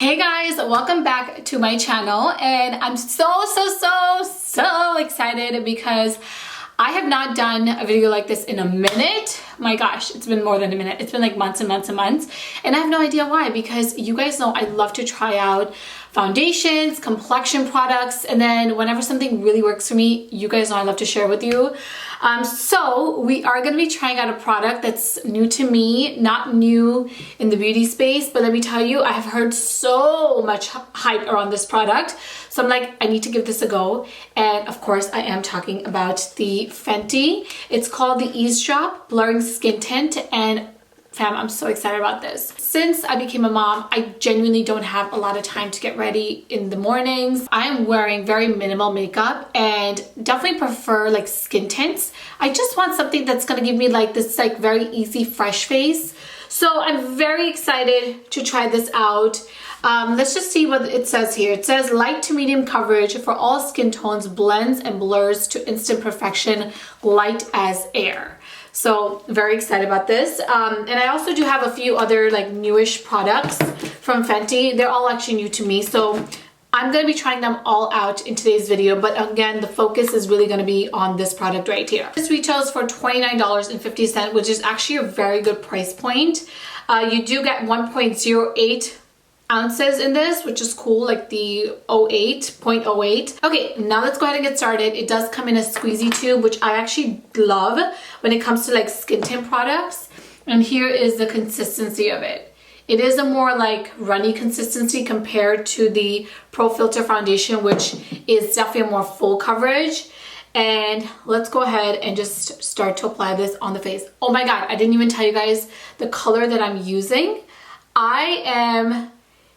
Hey guys, welcome back to my channel, and I'm so excited because I have not done a video like this in a minute. My gosh, it's been more than a minute. It's been like months and months and months, and I have no idea why, because you guys know I love to try out foundations, complexion products, and then whenever something really works for me, you guys know I love to share with you. So we are going to be trying out a product that's new to me, not new in the beauty space, but let me tell you, I have heard so much hype around this product. So I'm like, I need to give this a go. And of course, I am talking about the Fenty. It's called the Eaze Drop Blurring Skin Tint, and fam, I'm so excited about this. Since I became a mom, I genuinely don't have a lot of time to get ready in the mornings. I'm wearing very minimal makeup and definitely prefer like skin tints. I just want something that's gonna give me like this like very easy fresh face. So I'm very excited to try this out. Let's just see what it says here. It says light to medium coverage for all skin tones, blends and blurs to instant perfection, light as air. So very excited about this. And I also do have a few other like newish products from Fenty. They're all actually new to me. So I'm going to be trying them all out in today's video. But again, the focus is really going to be on this product right here. This retails for $29.50, which is actually a very good price point. You do get 1.08 ounces in this, which is cool, like the 0.08. Okay, now let's go ahead and get started. It does come in a squeezy tube, which I actually love when it comes to like skin tint products. And here is the consistency of it. It is a more like runny consistency compared to the Pro Filt'r foundation, which is definitely a more full coverage. And let's go ahead and just start to apply this on the face. Oh my god, I didn't even tell you guys the color that I'm using. I am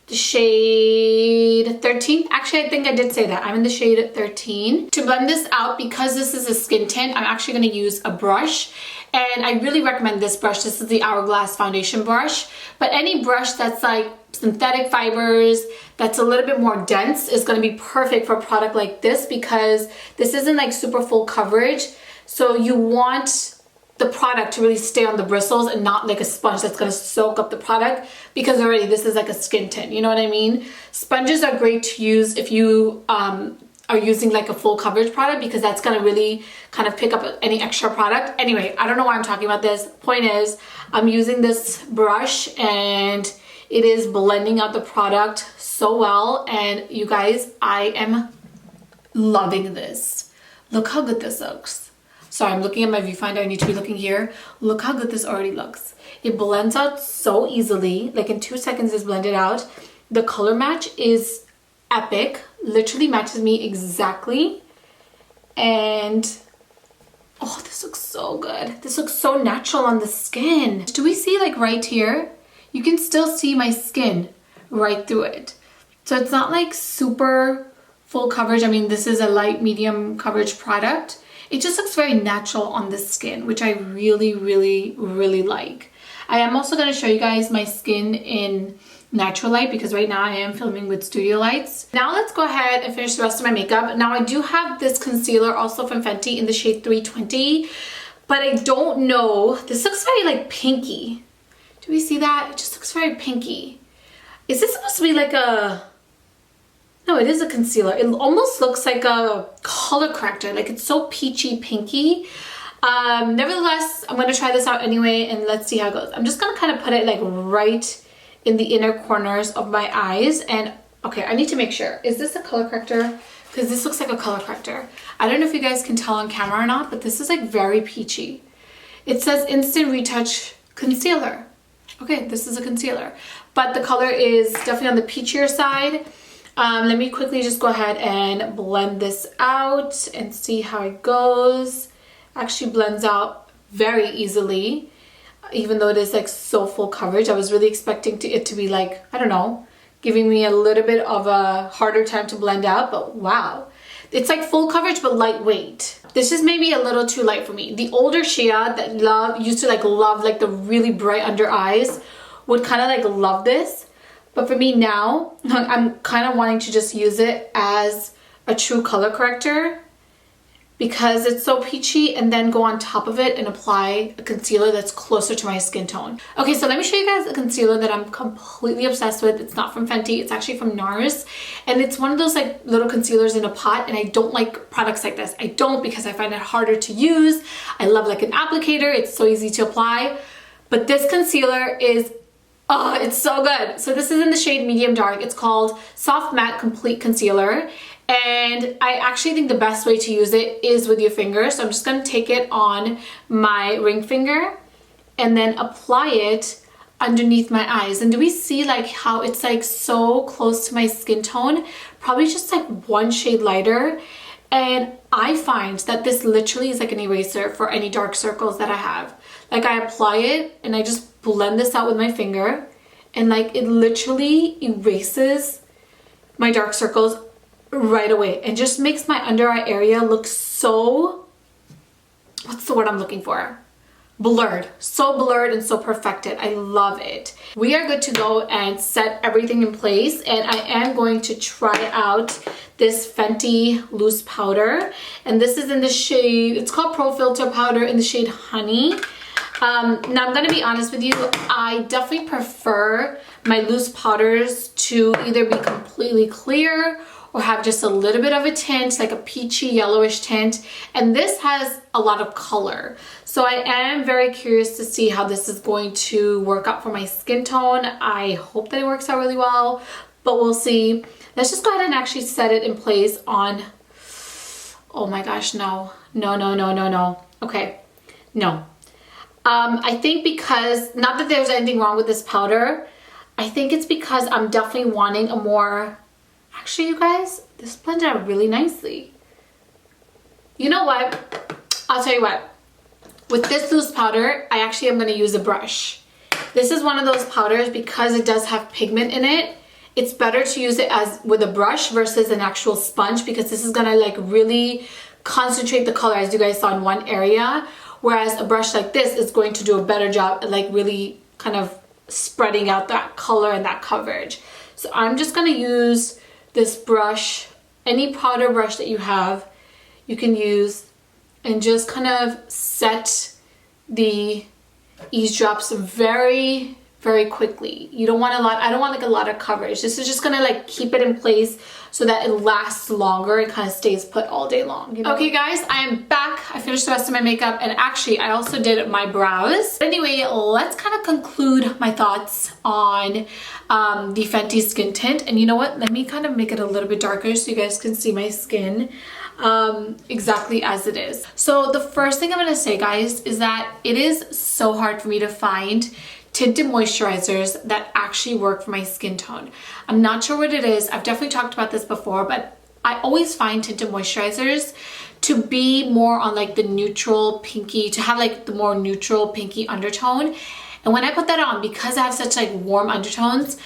the shade 13. Actually, I think I did say that. I'm in the shade 13. To blend this out, because this is a skin tint, I'm actually going to use a brush. And I really recommend this brush. This is the Hourglass foundation brush. But any brush that's like synthetic fibers, that's a little bit more dense, is going to be perfect for a product like this, because this isn't like super full coverage. So you want the product to really stay on the bristles and not like a sponge that's going to soak up the product, because already this is like a skin tint, you know what I mean? Sponges are great to use if you are using like a full coverage product, because that's going to really kind of pick up any extra product. Anyway, I don't know why I'm talking about this. Point is, I'm using this brush and it is blending out the product so well, and you guys, I am loving this. Look how good this looks. Sorry, I'm looking at my viewfinder. I need to be looking here. Look how good this already looks. It blends out so easily. Like in 2 seconds it's blended out. The color match is epic. Literally matches me exactly. And oh, this looks so good. This looks so natural on the skin. Do we see like right here? You can still see my skin right through it. So it's not like super full coverage. I mean, this is a light medium coverage product. It just looks very natural on the skin, which I really like. I am also going to show you guys my skin in natural light, because right now I am filming with studio lights. Now let's go ahead and finish the rest of my makeup. Now I do have this concealer also from Fenty in the shade 320, but I don't know. This looks very like pinky. Do we see that? It just looks very pinky. Is this supposed to be like a... No, it is a concealer. It almost looks like a color corrector. Like it's so peachy pinky. Nevertheless, I'm going to try this out anyway, and let's see how it goes. I'm just going to kind of put it like right in the inner corners of my eyes. And okay, I need to make sure. Is this a color corrector? Because this looks like a color corrector. I don't know if you guys can tell on camera or not, but this is like very peachy. It says Instant Retouch Concealer. Okay, this is a concealer. But the color is definitely on the peachier side. Let me quickly just go ahead and blend this out and see how it goes. Actually blends out very easily, even though it is like so full coverage. I was really expecting it to be like, I don't know, giving me a little bit of a harder time to blend out, but wow. It's like full coverage but lightweight. This is maybe a little too light for me. The older Shia that used to love like the really bright under eyes would kind of like love this. But for me now, I'm kind of wanting to just use it as a true color corrector. because it's so peachy, and then go on top of it and apply a concealer that's closer to my skin tone. Okay, so let me show you guys a concealer that I'm completely obsessed with. It's not from Fenty, it's actually from NARS, and it's one of those like little concealers in a pot, and I don't like products like this. I don't, because I find it harder to use. I love like an applicator, it's so easy to apply, but this concealer is it's so good. So this is in the shade medium dark. It's called Soft Matte Complete Concealer. And I actually think the best way to use it is with your finger. So I'm just gonna take it on my ring finger and then apply it underneath my eyes. And do we see like how it's like so close to my skin tone? Probably just like one shade lighter. And I find that this literally is like an eraser for any dark circles that I have. Like I apply it and I just blend this out with my finger, and like it literally erases my dark circles right away and just makes my under eye area look so, what's the word I'm looking for? Blurred. So blurred and so perfected. I love it. We are good to go and set everything in place, and I am going to try out this Fenty loose powder, and this is in the shade, it's called Pro Filt'r powder in the shade Honey. Now I'm gonna be honest with you, I definitely prefer my loose powders to either be completely clear or have just a little bit of a tint, like a peachy yellowish tint, and this has a lot of color. So I am very curious to see how this is going to work out for my skin tone. I hope that it works out really well, but we'll see. Let's just go ahead and actually set it in place on, oh my gosh, no. Okay, no. I think because, not that there's anything wrong with this powder, I think it's because I'm definitely wanting a more, actually you guys, this blended out really nicely. You know what? I'll tell you what. With this loose powder, I actually am going to use a brush. This is one of those powders, because it does have pigment in it, it's better to use it as with a brush versus an actual sponge, because this is going to like really concentrate the color, as you guys saw, in one area. Whereas a brush like this is going to do a better job at like really kind of spreading out that color and that coverage. So I'm just going to use this brush, any powder brush that you have, you can use, and just kind of set the Eaze Drops very, very quickly. You don't want a lot, I don't want like a lot of coverage. This is just gonna like keep it in place so that it lasts longer. It kind of stays put all day long, you know? Okay guys, I am back. I finished the rest of my makeup, and actually I also did my brows. But anyway, let's kind of conclude my thoughts on the Fenty Skin Tint. And you know what? Let me kind of make it a little bit darker so you guys can see my skin exactly as it is. So the first thing I'm gonna say, guys, is that it is so hard for me to find tinted moisturizers that actually work for my skin tone. I'm not sure what it is. I've definitely talked about this before, but I always find tinted moisturizers to be more on like the neutral pinky, to have like the more neutral pinky undertone. And when I put that on, because I have such like warm undertones,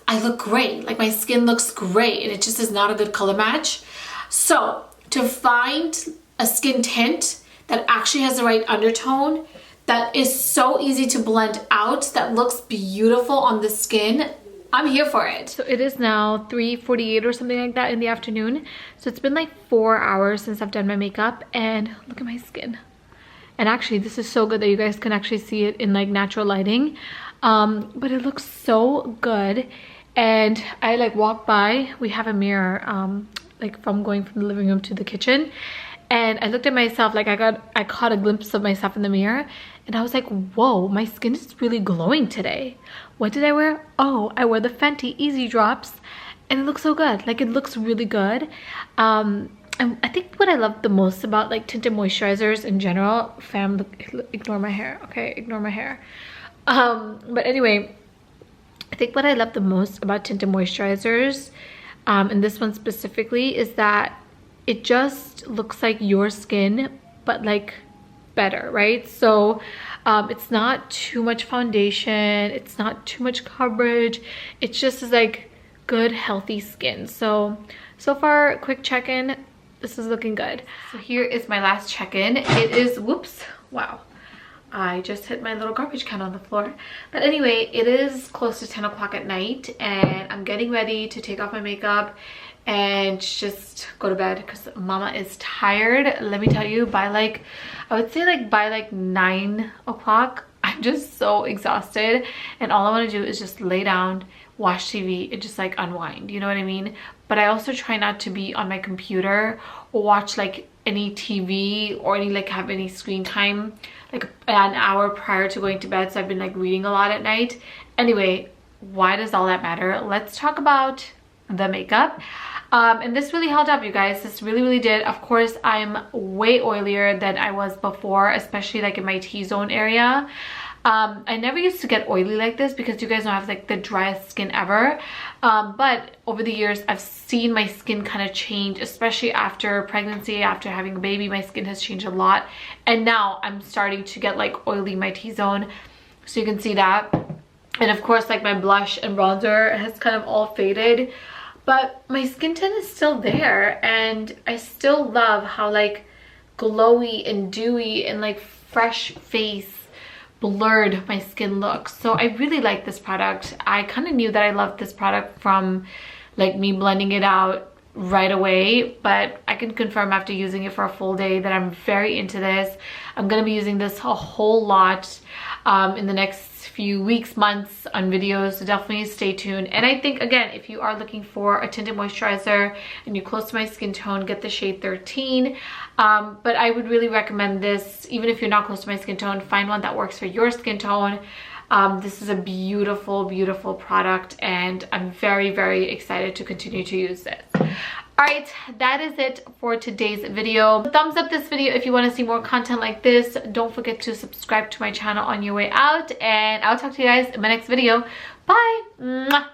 I look great. Like my skin looks great, and it just is not a good color match. So to find a skin tint that actually has the right undertone, that is so easy to blend out, that looks beautiful on the skin, I'm here for it. So it is now 3:48 or something like that in the afternoon. So it's been like 4 hours since I've done my makeup, and look at my skin. And actually this is so good that you guys can actually see it in like natural lighting. But it looks so good. And I like walked by, we have a mirror like from going from the living room to the kitchen, and I looked at myself, like I caught a glimpse of myself in the mirror, and I was like, whoa, my skin is really glowing today. What did I wear? Oh, I wore the Fenty Eaze Drops, and it looks so good. Like it looks really good. And I think what I love the most about like tinted moisturizers in general, fam, ignore my hair, okay, ignore my hair. But anyway, I think what I love the most about tinted moisturizers, and this one specifically, is that it just looks like your skin, but like better, right? So it's not too much foundation, it's not too much coverage, it just is like good healthy skin. So far, quick check-in, this is looking good. So here is my last check-in. It is, whoops, wow, I just hit my little garbage can on the floor. But anyway, it is close to 10 o'clock at night and I'm getting ready to take off my makeup and just go to bed because mama is tired. Let me tell you, by like, I would say like by like 9 o'clock, I'm just so exhausted and all I want to do is just lay down, watch TV, and just like unwind, you know what I mean? But I also try not to be on my computer or watch like any TV or any like have any screen time like an hour prior to going to bed. So I've been like reading a lot at night. Anyway, why does all that matter? Let's talk about the makeup. And this really held up, you guys. This really did. Of course, I'm way oilier than I was before, especially like in my T-zone area. I never used to get oily like this because you guys know I have like the driest skin ever. But over the years, I've seen my skin kind of change, especially after pregnancy, after having a baby. My skin has changed a lot. And now I'm starting to get like oily in my T-zone. So you can see that. And of course, like my blush and bronzer has kind of all faded. But my skin tone is still there. And I still love how like glowy and dewy and like fresh face blurred my skin looks. So I really like this product. I kind of knew that I loved this product from like me blending it out right away, but I can confirm after using it for a full day that I'm very into this. I'm going to be using this a whole lot in the next few weeks, months on videos, so definitely stay tuned. And I think, again, if you are looking for a tinted moisturizer and you're close to my skin tone, get the shade 13. But I would really recommend this. Even if you're not close to my skin tone, find one that works for your skin tone. This is a beautiful product and I'm very excited to continue to use this. Alright, that is it for today's video. Thumbs up this video if you want to see more content like this. Don't forget to subscribe to my channel on your way out, and I'll talk to you guys in my next video. Bye! Mwah.